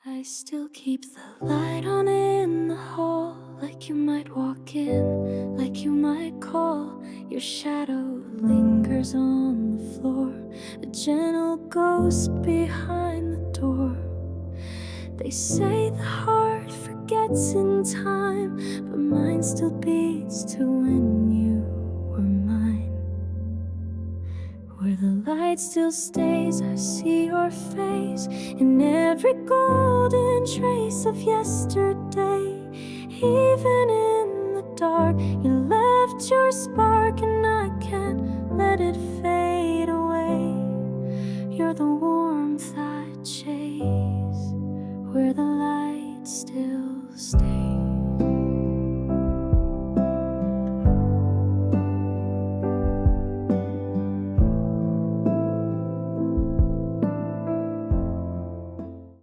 I still keep the light on in the hall, like you might walk in, like you might call. Your shadow lingers on the floor, a gentle ghost behind the door. They say the heart forgets in time, but mine still beats to when you were mine. Where the light still stays, I see your face in every golden trace of yesterday. Even in the dark, you left your spark, and I can't let it fade away. You're the warmth I chase, where the